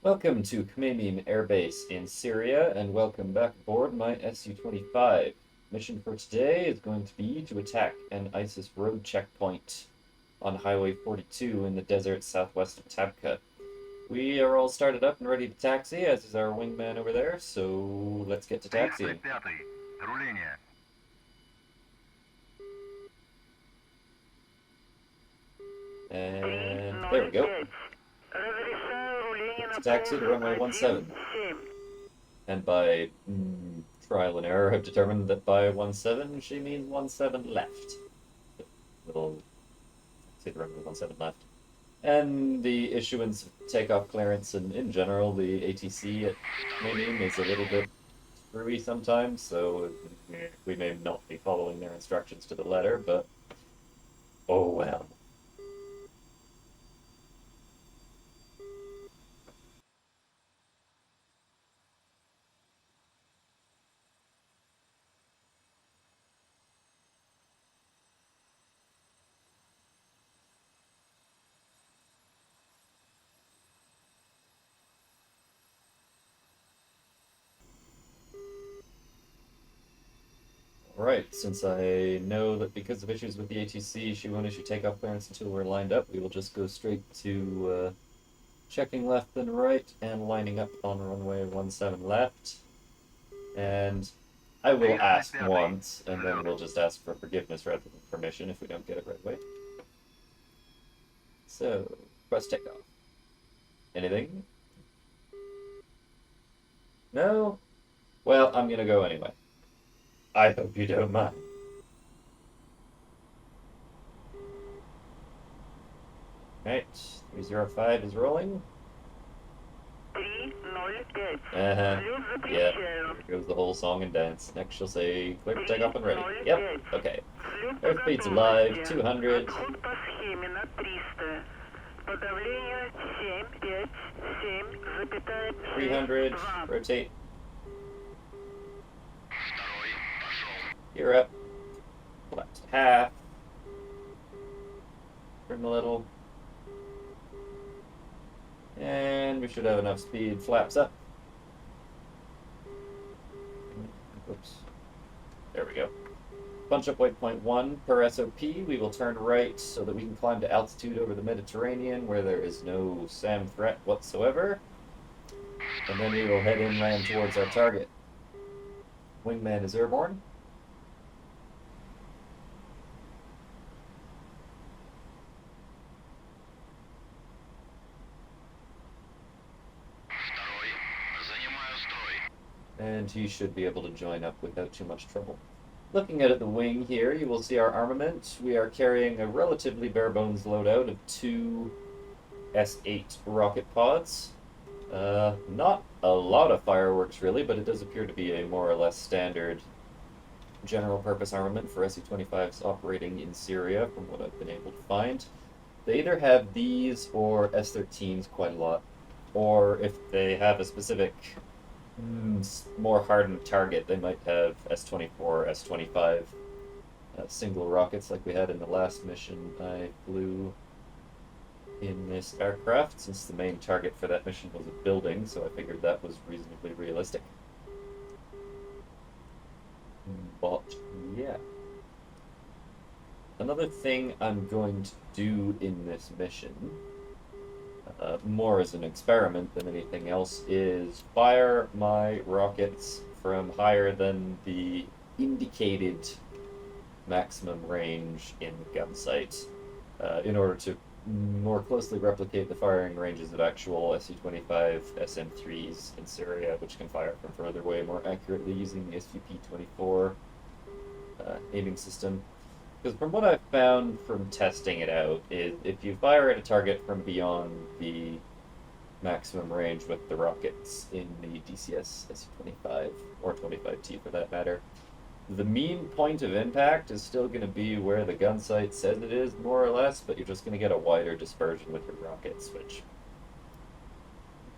Welcome to Khmeimim Air Base in Syria, and welcome back aboard my Su-25. Mission for today is going to be to attack an ISIS road checkpoint on Highway 42 in the desert southwest of Tabqa. We are all started up and ready to taxi, as is our wingman over there, so let's get to taxiing. And there we go. It's taxi to runway 17. And by trial and error, I've determined that by 17 she means 17 left. Little say the runway 17 left. And the issuance of takeoff clearance and in general, the ATC at Khmeimim is a little bit screwy sometimes, so we may not be following their instructions to the letter, but oh well. Right, since I know that because of issues with the ATC, she won't issue takeoff clearance until we're lined up, we will just go straight to checking left and right and lining up on runway 17 left. And I will ask once, and then we'll just ask for forgiveness rather than permission if we don't get it right away. So, request takeoff. Anything? No? Well, I'm gonna go anyway. I hope you don't mind. Right, 305 is rolling. 305. Uh-huh. Yeah, here goes the whole song and dance. Next she'll say, clear to take off and ready. Yep, okay. Airspeed's alive, 200. 300, rotate. Gear up. Flaps to half. Trim a little. And we should have enough speed. Flaps up. Oops. There we go. Bunch up waypoint 1 per SOP. We will turn right so that we can climb to altitude over the Mediterranean where there is no SAM threat whatsoever. And then we will head inland towards our target. Wingman is airborne. And he should be able to join up without too much trouble. Looking at the wing here, you will see our armament. We are carrying a relatively bare-bones loadout of 2 S8 rocket pods. Not a lot of fireworks, really, but it does appear to be a more or less standard general-purpose armament for Su-25s operating in Syria, from what I've been able to find. They either have these or S-13s quite a lot, or if they have a specific more hardened target, they might have S-24, S-25 single rockets like we had in the last mission I flew in this aircraft, since the main target for that mission was a building, so I figured that was reasonably realistic. But yeah. Another thing I'm going to do in this mission, more as an experiment than anything else, is fire my rockets from higher than the indicated maximum range in the gun sight in order to more closely replicate the firing ranges of actual Su-25 SM-3s in Syria, which can fire from further away more accurately using the SVP-24 aiming system. Because from what I've found from testing it out, is if you fire at a target from beyond the maximum range with the rockets in the DCS Su-25, or 25T for that matter, the mean point of impact is still going to be where the gun sight says it is, more or less, but you're just going to get a wider dispersion with your rockets, which,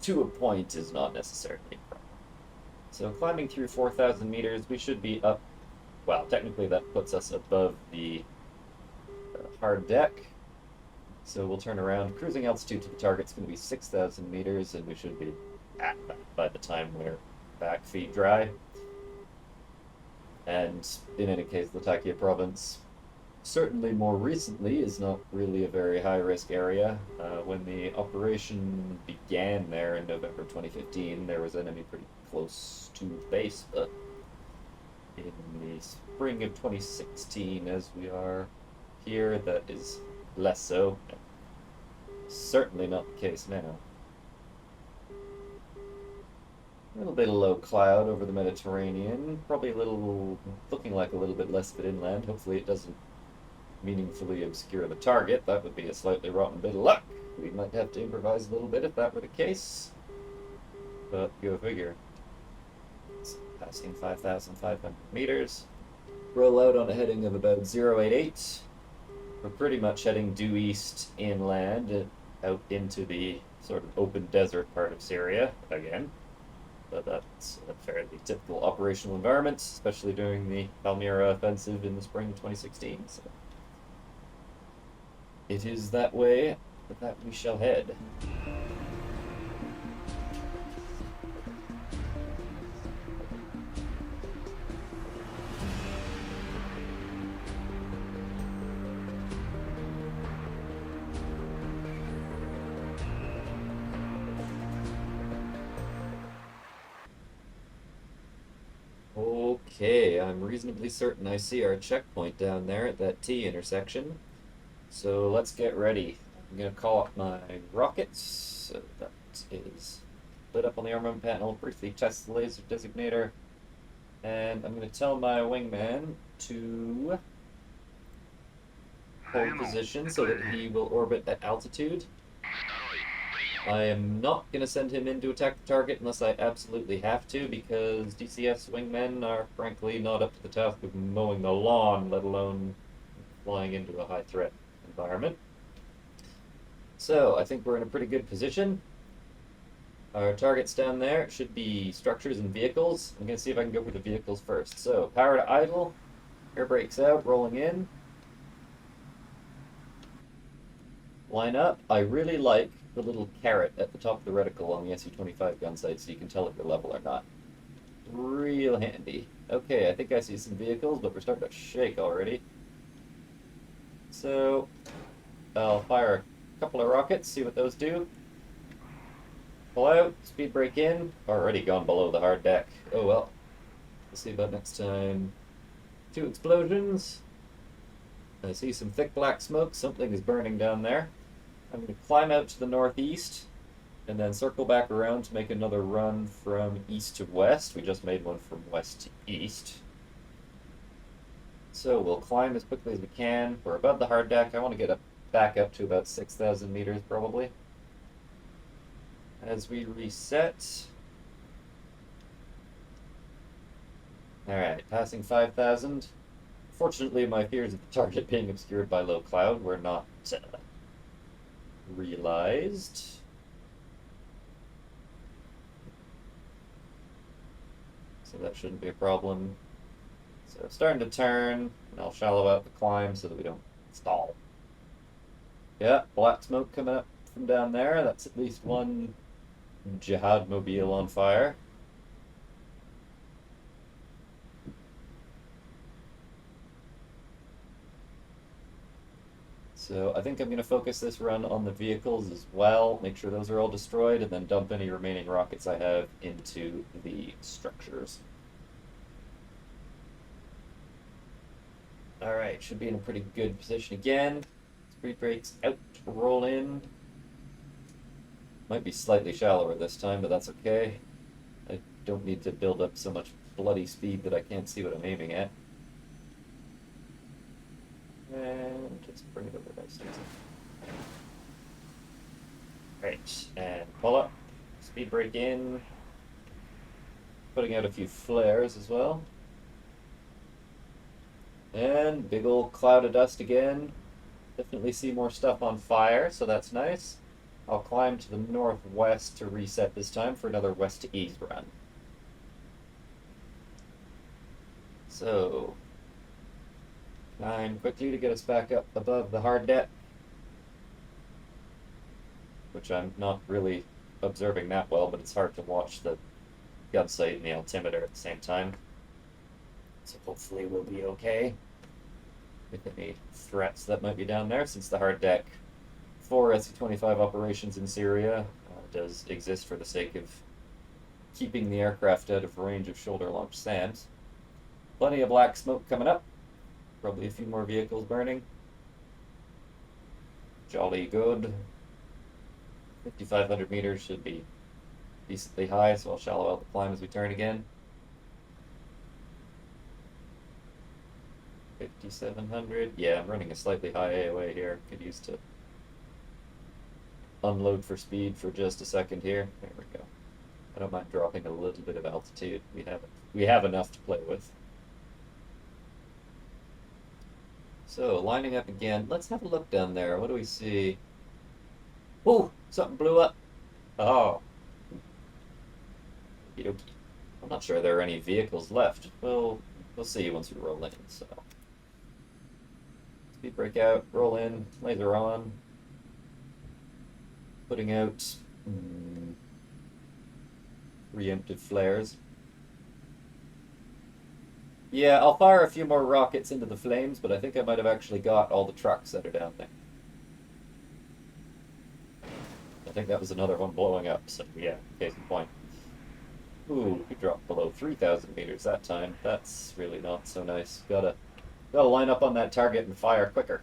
to a point, is not necessarily a problem. So climbing through 4,000 meters, we should be up. Well, technically that puts us above the hard deck, So we'll turn around. Cruising altitude to the target's going to be 6,000 meters, and we should be at that by the time we're back feet dry. And in any case, Latakia province, certainly more recently, is not really a very high-risk area. When the operation began there in November 2015, there was enemy pretty close to the base, but in the spring of 2016, as we are here, that is less so. Certainly not the case now. A little bit of low cloud over the Mediterranean, probably looking like a little bit less of it inland. Hopefully it doesn't meaningfully obscure the target. That would be a slightly rotten bit of luck. We might have to improvise a little bit if that were the case. But go figure. It's passing 5,500 meters. Roll out on a heading of about 088. We're pretty much heading due east inland, out into the sort of open desert part of Syria again. But that's a fairly typical operational environment, especially during the Palmyra offensive in the spring of 2016. So it is that way that we shall head. Okay, I'm reasonably certain I see our checkpoint down there at that T intersection. So let's get ready. I'm going to call up my rockets. So that is lit up on the armament panel. Briefly test the laser designator. And I'm going to tell my wingman to hold position so that he will orbit at altitude. I am not going to send him in to attack the target unless I absolutely have to, because DCS wingmen are frankly not up to the task of mowing the lawn, let alone flying into a high threat environment. So I think we're in a pretty good position. Our targets down there should be structures and vehicles. I'm going to see if I can go for the vehicles first. So power to idle, air brakes out, rolling in. Line up. I really like the little carrot at the top of the reticle on the Su-25 gun sight so you can tell if you're level or not. Real handy. Okay, I think I see some vehicles, but we're starting to shake already. So I'll fire a couple of rockets, see what those do. Pull out, speed brake in. Already gone below the hard deck. Oh well. We'll see about next time. 2 explosions. I see some thick black smoke. Something is burning down there. I'm going to climb out to the northeast and then circle back around to make another run from east to west. We just made one from west to east. So we'll climb as quickly as we can. We're above the hard deck. I want to get back up to about 6,000 meters probably. As we reset. Alright, passing 5,000. Fortunately, my fears of the target being obscured by low cloud were not realized. So that shouldn't be a problem. So starting to turn, and I'll shallow out the climb so that we don't stall. Yeah, black smoke coming up from down there. That's at least one Jihad mobile on fire. So I think I'm going to focus this run on the vehicles as well, make sure those are all destroyed, and then dump any remaining rockets I have into the structures. Alright, should be in a pretty good position again. Speed brakes out, roll in. Might be slightly shallower this time, but that's okay. I don't need to build up so much bloody speed that I can't see what I'm aiming at. And just bring it over nice and easy. Right, and pull up. Speed brake in. Putting out a few flares as well. And big old cloud of dust again. Definitely see more stuff on fire, so that's nice. I'll climb to the northwest to reset this time for another west to east run. So climb quickly to get us back up above the hard deck. which I'm not really observing that well, but it's hard to watch the gun sight and the altimeter at the same time. So hopefully we'll be okay with any threats that might be down there, since the hard deck for Su-25 operations in Syria does exist for the sake of keeping the aircraft out of range of shoulder-launched SAMs. Plenty of black smoke coming up. Probably a few more vehicles burning. Jolly good. 5,500 meters should be decently high, so I'll shallow out the climb as we turn again. 5,700. Yeah, I'm running a slightly high AOA here. Could use to unload for speed for just a second here. There we go. I don't mind dropping a little bit of altitude. We have enough to play with. So, lining up again. Let's have a look down there. What do we see? Oh, something blew up. Oh. I'm not sure there are any vehicles left. We'll see once we roll in. So, speed breakout, roll in, laser on. Putting out preemptive flares. Yeah, I'll fire a few more rockets into the flames, but I think I might have actually got all the trucks that are down there. I think that was another one blowing up, so yeah, case in point. Ooh, we dropped below 3,000 meters that time. That's really not so nice. Gotta line up on that target and fire quicker.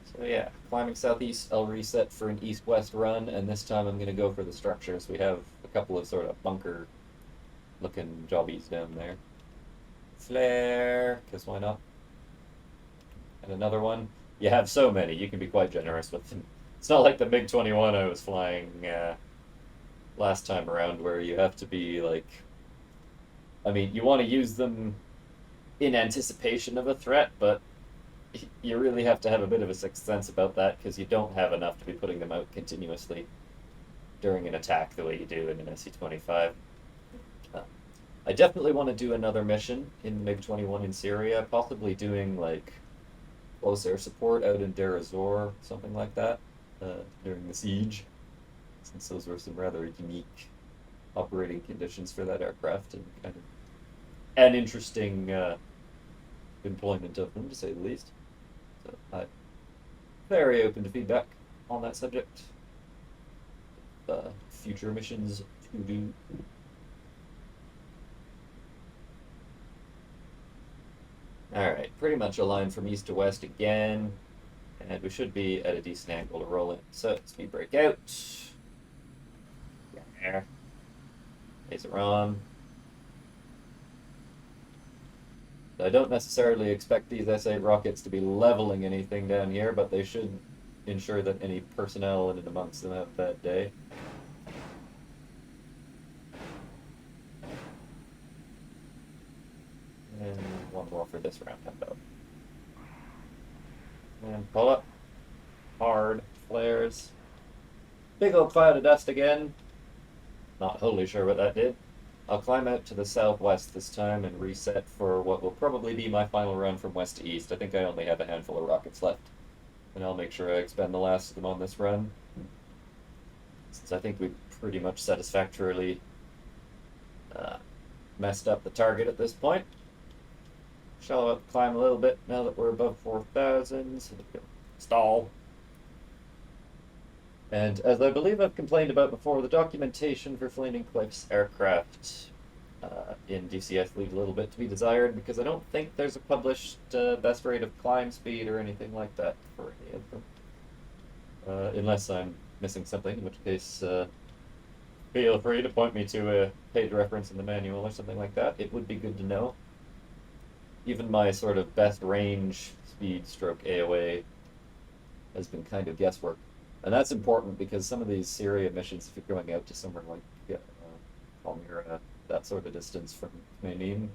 So yeah, climbing southeast, I'll reset for an east-west run, and this time I'm going to go for the structures. We have a couple of sort of bunker-looking jobbies down there. Flare, because why not? And another one. You have so many, you can be quite generous with them. It's not like the MiG-21 I was flying last time around, where you have to be like... I mean, you want to use them in anticipation of a threat, but you really have to have a bit of a sixth sense about that, because you don't have enough to be putting them out continuously during an attack the way you do in an Su-25. I definitely want to do another mission in MiG-21 in Syria, possibly doing like close air support out in Deir ez-Zor, something like that, during the siege, since those were some rather unique operating conditions for that aircraft, and kind of an interesting employment of them, to say the least. So I'm very open to feedback on that subject. Future missions to do. Alright, pretty much aligned from east to west again, and we should be at a decent angle to roll in. So, speed breakout. There. Laser on. I don't necessarily expect these S-8 rockets to be leveling anything down here, but they should ensure that any personnel in and amongst them have a bad day. And one more for this round, how about? And pull up. Hard. Flares. Big old cloud of dust again. Not wholly sure what that did. I'll climb out to the southwest this time and reset for what will probably be my final run from west to east. I think I only have a handful of rockets left, and I'll make sure I expend the last of them on this run, since I think we've pretty much satisfactorily messed up the target at this point. Shallow out the climb a little bit now that we're above 4,000, so stall. And as I believe I've complained about before, the documentation for Flaming Cliffs aircraft in DCS leaves a little bit to be desired, because I don't think there's a published best rate of climb speed or anything like that for any of them. Unless I'm missing something, in which case feel free to point me to a page reference in the manual or something like that. It would be good to know. Even my sort of best range speed stroke AOA has been kind of guesswork. And that's important, because some of these Syria missions, if you're going out to somewhere like Palmyra, that sort of distance from Khmeimim,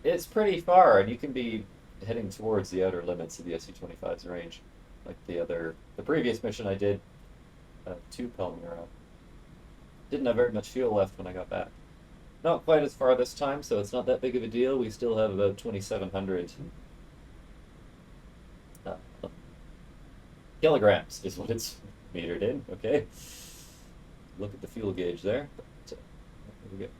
it's pretty far, and you can be heading towards the outer limits of the Su-25's range. Like the previous mission I did to Palmyra. Didn't have very much fuel left when I got back. Not quite as far this time, so it's not that big of a deal. We still have about 2,700 Kilograms is what it's metered in. Okay. Look at the fuel gauge there. But, there we go.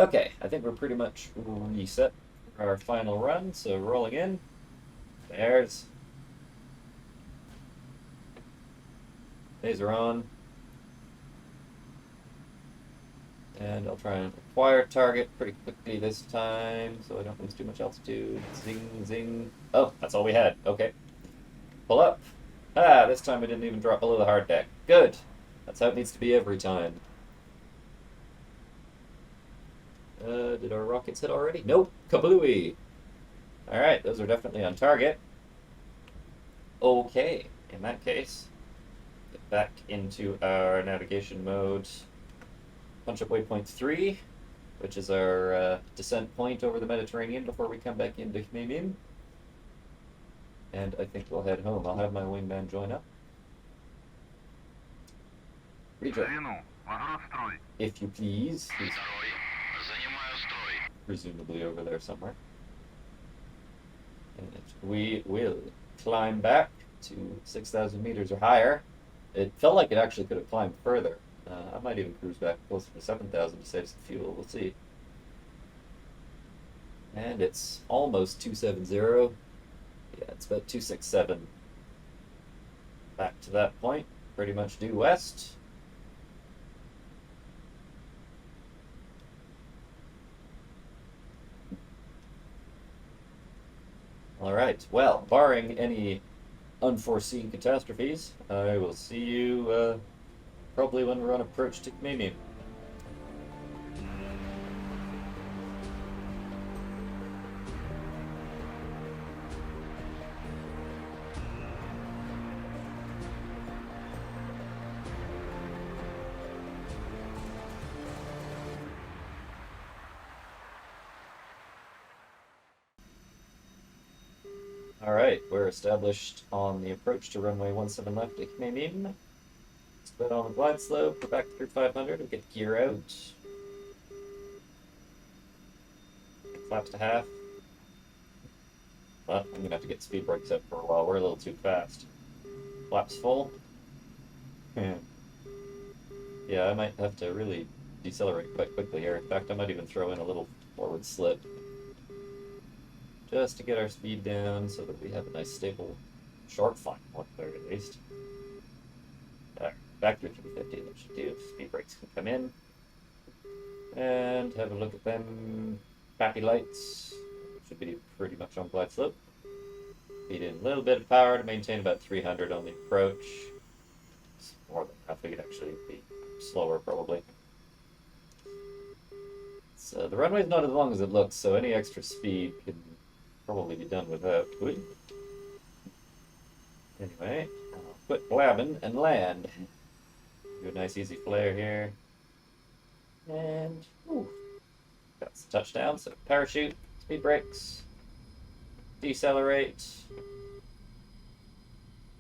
Okay, I think we're pretty much reset for our final run. So rolling in. There's. Laser on. And I'll try and acquire target pretty quickly this time so I don't lose too much altitude. Zing, zing. Oh, that's all we had. Okay. Pull up. Ah, this time we didn't even drop below the hard deck. Good. That's how it needs to be every time. Did our rockets hit already? Nope. Kablooey. Alright, those are definitely on target. Okay, in that case, get back into our navigation mode. Punch up waypoint 3, which is our descent point over the Mediterranean before we come back into Khmeimim. And I think we'll head home. I'll have my wingman join up. Rejoin. If you please. He's presumably over there somewhere. And we will climb back to 6,000 meters or higher. It felt like it actually could have climbed further. I might even cruise back closer to 7,000 to save some fuel. We'll see. And it's almost 270. Yeah, it's about 267. Back to that point. Pretty much due west. Alright, well, barring any unforeseen catastrophes, I will see you probably when we're on approach to Khmeimim. Alright, we're established on the approach to runway 17 left at Khmeimim. Split on the glide slope, we're back to 3500, we'll get gear out. Flaps to half. Well, I'm gonna have to get speed brakes up for a while, we're a little too fast. Flaps full. Yeah, I might have to really decelerate quite quickly here. In fact, I might even throw in a little forward slip. Just to get our speed down so that we have a nice stable short flying one at the very least. Alright, back to 350, that should do. Speed brakes can come in. And have a look at them. Happy lights. Should be pretty much on glide slope. Feed in a little bit of power to maintain about 300 on the approach. It's more than enough. We could actually be slower probably. So the runway's not as long as it looks, so any extra speed can probably be done without. Anyway, I'll quit blabbing and land. Do a nice easy flare here. And that's the touchdown. So parachute, speed brakes, decelerate.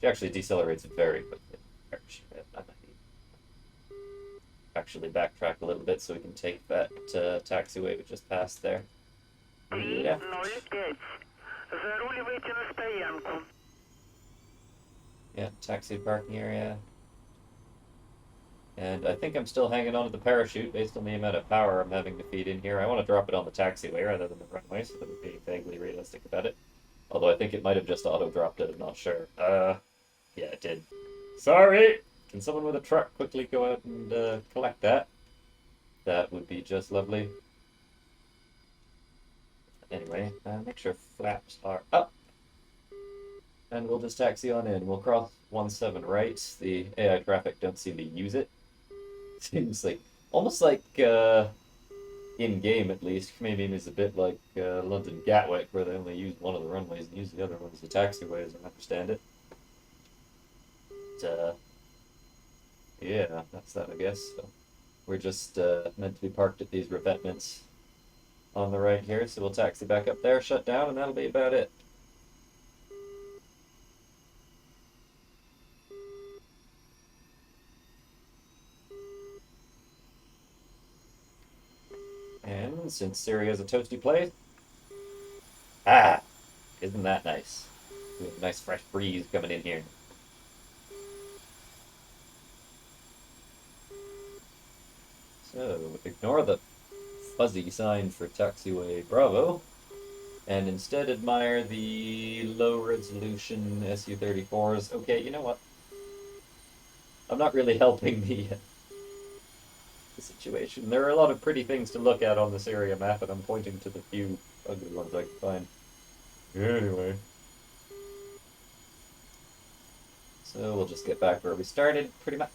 She actually decelerates very quickly. Parachute. I might actually backtrack a little bit so we can take that taxiway we just passed there. Left. Yeah, taxi parking area. And I think I'm still hanging on to the parachute based on the amount of power I'm having to feed in here. I want to drop it on the taxiway rather than the runway, so that we're being vaguely realistic about it. Although I think it might have just auto-dropped it, I'm not sure. Yeah, it did. Sorry! Can someone with a truck quickly go out and collect that? That would be just lovely. Anyway, make sure flaps are up. And we'll just taxi on in. We'll cross 17 right. The AI traffic don't seem to use it. Seems like, almost like, in-game at least, Khmeimim is a bit like London Gatwick, where they only use one of the runways and use the other one as the taxiway, as I understand it. But, yeah, that's that, I guess. So we're just meant to be parked at these revetments on the right here, so we'll taxi back up there, shut down, and that'll be about it. And since Syria is a toasty place, isn't that nice? We have a nice fresh breeze coming in here. So, ignore the fuzzy sign for taxiway Bravo, and instead admire the low-resolution Su-34s. Okay, you know what? I'm not really helping the situation. There are a lot of pretty things to look at on the Syria map, and I'm pointing to the few ugly ones I can find. Anyway. So we'll just get back where we started, pretty much.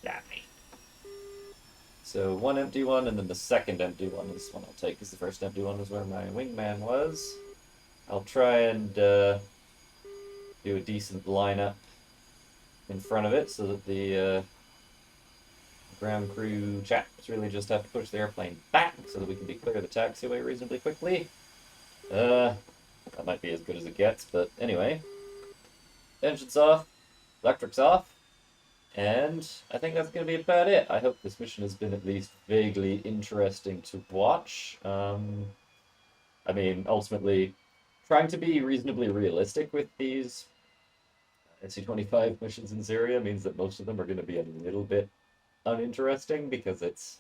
Yeah. So one empty one, and then the second empty one is one I'll take, because the first empty one was where my wingman was. I'll try and do a decent lineup in front of it, so that the ground crew chaps really just have to push the airplane back, so that we can declare the taxiway reasonably quickly. That might be as good as it gets, but anyway. Engine's off, electric's off. And I think that's going to be about it. I hope this mission has been at least vaguely interesting to watch. I mean, ultimately, trying to be reasonably realistic with these Su-25 missions in Syria means that most of them are going to be a little bit uninteresting because it's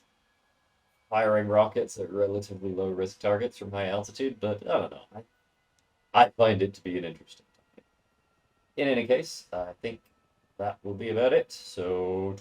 firing rockets at relatively low risk targets from high altitude. But I don't know. I find it to be an interesting topic. In any case, I think that will be about it. So,